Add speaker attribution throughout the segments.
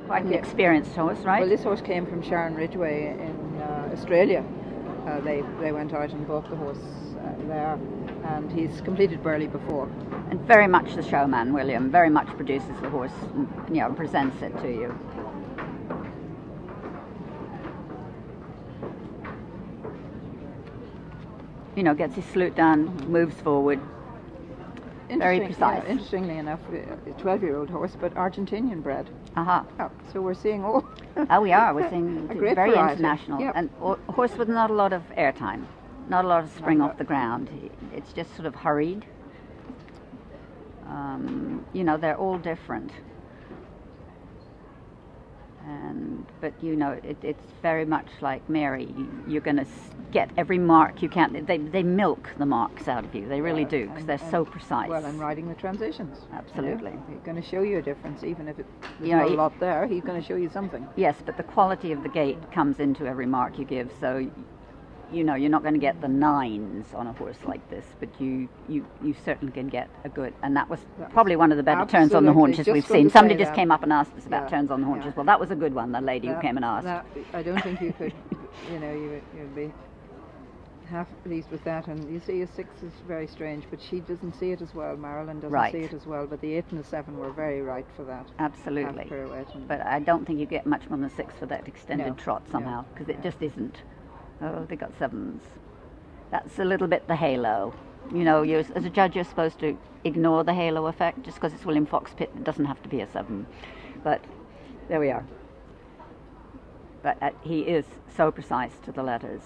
Speaker 1: Quite an experienced horse, right?
Speaker 2: Well, this horse came from Sharon Ridgway in Australia. They went out and bought the horse there, and he's completed Burley before.
Speaker 1: And very much the showman, William. Very much produces the horse, and, presents it to you. Gets his salute down, moves forward. Very precise.
Speaker 2: Yeah, interestingly enough, a 12-year-old horse, but Argentinian bred.
Speaker 1: Aha.
Speaker 2: Oh, so we're seeing all.
Speaker 1: Oh, we are. We're seeing very
Speaker 2: variety.
Speaker 1: International.
Speaker 2: Yep.
Speaker 1: And a horse with not a lot of airtime, not a lot of spring off the ground. It's just sort of hurried. They're all different. But it's very much like Mary. You're going to get every mark you can. They milk the marks out of you. They really do, because they're so precise.
Speaker 2: Well, and riding the transitions.
Speaker 1: Absolutely.
Speaker 2: He's going to show you a difference, even if there's not a lot there. He's going to show you something.
Speaker 1: Yes, but the quality of the gait comes into every mark you give. So, you're not going to get the 9s on a horse like this, but you certainly can get a good. And that was probably one of the better turns on the haunches we've seen. Somebody just came up and asked us about turns on the haunches. Well, that was a good one. The lady who came and asked.
Speaker 2: I don't think you could. You'd be half pleased with that. And you see, a 6 is very strange, but she doesn't see it as well. Marilyn doesn't see it as well. But the 8 and the 7 were very right for that.
Speaker 1: Absolutely.
Speaker 2: Half pirouette. But
Speaker 1: I don't think you get much more than a 6 for that extended trot somehow, because it just isn't. Oh, they got 7s. That's a little bit the halo. As a judge, you're supposed to ignore the halo effect. Just because it's William Foxpitt, it doesn't have to be a 7. But there we are. But he is so precise to the letters.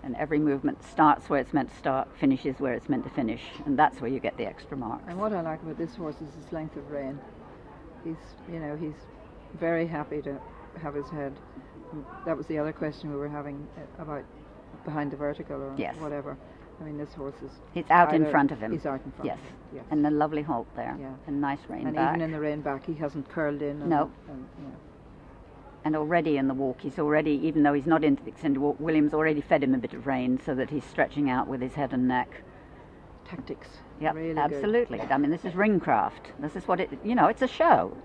Speaker 1: And every movement starts where it's meant to start, finishes where it's meant to finish. And that's where you get the extra marks.
Speaker 2: And what I like about this horse is his length of rein. He's very happy to have his head. That was the other question we were having about behind the vertical or whatever. I mean, this horse is...
Speaker 1: He's out in front of him.
Speaker 2: He's out in front
Speaker 1: yes.
Speaker 2: of him. Yes.
Speaker 1: And the lovely halt there. Yeah. And nice rein
Speaker 2: and
Speaker 1: back.
Speaker 2: And even in the rein back, he hasn't curled in.
Speaker 1: No. And already in the walk, he's already, even though he's not into the extended walk, William's already fed him a bit of rein so that he's stretching out with his head and neck.
Speaker 2: Tactics.
Speaker 1: Yeah,
Speaker 2: really
Speaker 1: absolutely.
Speaker 2: Good.
Speaker 1: I mean, this is ringcraft. This is what it's a show.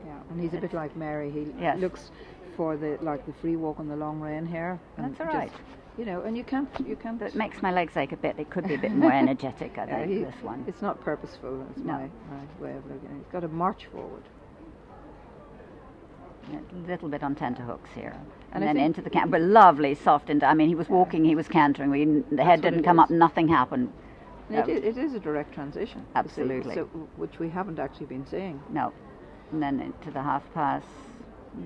Speaker 2: Yeah, and he's a bit like Mary. He looks for the free walk on the long rein here.
Speaker 1: That's all right.
Speaker 2: And you can't.
Speaker 1: But it makes my legs ache a bit. It could be a bit more energetic, I think, this one.
Speaker 2: It's not purposeful. That's my way of looking at it. He's got to march forward.
Speaker 1: A little bit on tenterhooks here. And then into the canter. But lovely, soft. He was walking, he was cantering. The head didn't come up, nothing happened.
Speaker 2: It is a direct transition.
Speaker 1: Absolutely.
Speaker 2: Which we haven't actually been seeing.
Speaker 1: No. And then into the half pass.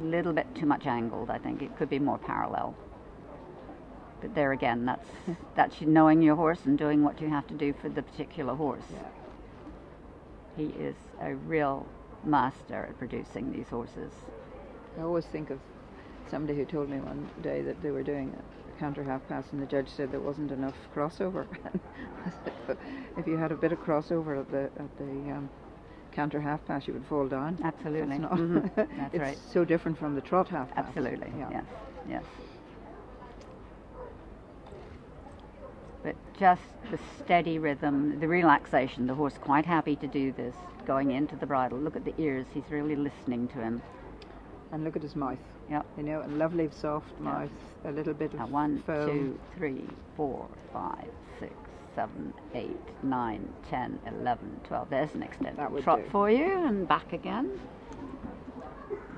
Speaker 1: A little bit too much angled, I think. It could be more parallel. But there again, that's knowing your horse and doing what you have to do for the particular horse. Yeah. He is a real master at producing these horses.
Speaker 2: I always think of somebody who told me one day that they were doing a counter half pass and the judge said there wasn't enough crossover. If you had a bit of crossover at the counter half pass, you would fall down.
Speaker 1: Absolutely. That's
Speaker 2: it's
Speaker 1: right.
Speaker 2: so different from the trot half pass.
Speaker 1: Absolutely. Yeah. Yes. But just the steady rhythm, the relaxation, the horse quite happy to do this, going into the bridle. Look at the ears, he's really listening to him.
Speaker 2: And look at his mouth.
Speaker 1: Yep.
Speaker 2: A lovely soft mouth, a little bit of
Speaker 1: 1,
Speaker 2: foam.
Speaker 1: 2, 3, 4, 5, 6, 7, 8, 9, 10, 11, 12. There's an extended trot for you, and back again.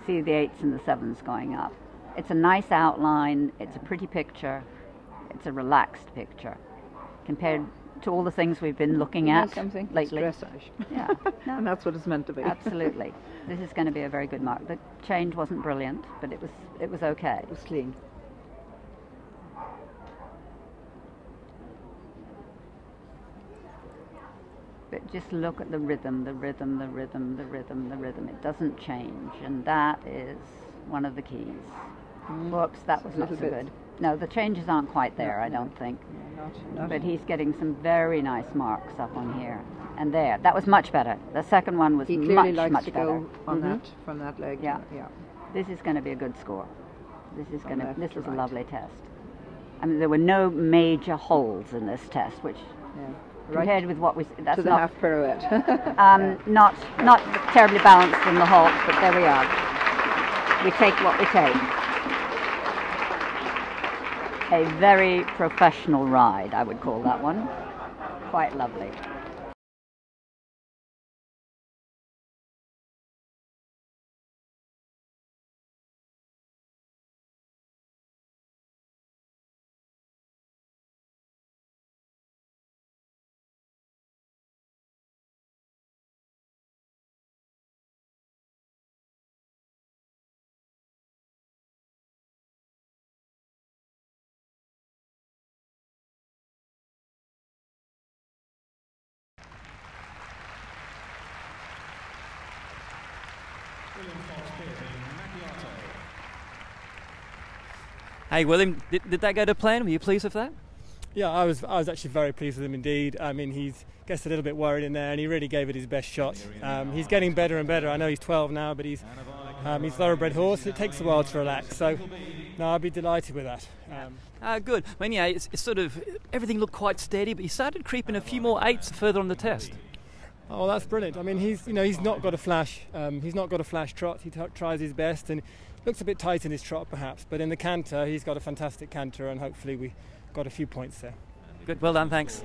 Speaker 1: See the 8s and the 7s going up. It's a nice outline, it's a pretty picture, it's a relaxed picture compared to all the things we've been looking at lately.
Speaker 2: Dressage.
Speaker 1: Yeah. No.
Speaker 2: And that's what it's meant to be.
Speaker 1: Absolutely. This is going to be a very good mark. The change wasn't brilliant, but it was okay.
Speaker 2: It was clean.
Speaker 1: But just look at the rhythm, the rhythm, the rhythm, the rhythm, the rhythm. It doesn't change, and that is one of the keys. Whoops, that was not so good. No, the changes aren't quite there, I don't think.
Speaker 2: Not.
Speaker 1: But he's getting some very nice marks up on here. And there. That was much better. The second one was much better.
Speaker 2: Go on that, from that leg.
Speaker 1: Yeah. This is going to be a good score. This is a lovely test. I mean, there were no major holes in this test, which compared with what we... That's
Speaker 2: to the half pirouette.
Speaker 1: not terribly balanced in the halt, but there we are. we take what we take. A very professional ride, I would call that one. Quite lovely.
Speaker 3: Hey William, did that go to plan? Were you pleased with that?
Speaker 4: Yeah, I was actually very pleased with him indeed. I mean, he gets a little bit worried in there, and he really gave it his best shot. He's getting better and better. I know he's 12 now, but he's a thoroughbred horse. It takes a while to relax, so no, I'd be delighted with that.
Speaker 3: Good. I mean, yeah, it's sort of everything looked quite steady, but he started creeping a few more eights further on the test.
Speaker 4: Oh, that's brilliant. I mean, he's not got a flash. He's not got a flash trot. He tries his best, and looks a bit tight in his trot perhaps, but in the canter he's got a fantastic canter, and hopefully we got a few points there.
Speaker 3: Good. Well done. Thanks.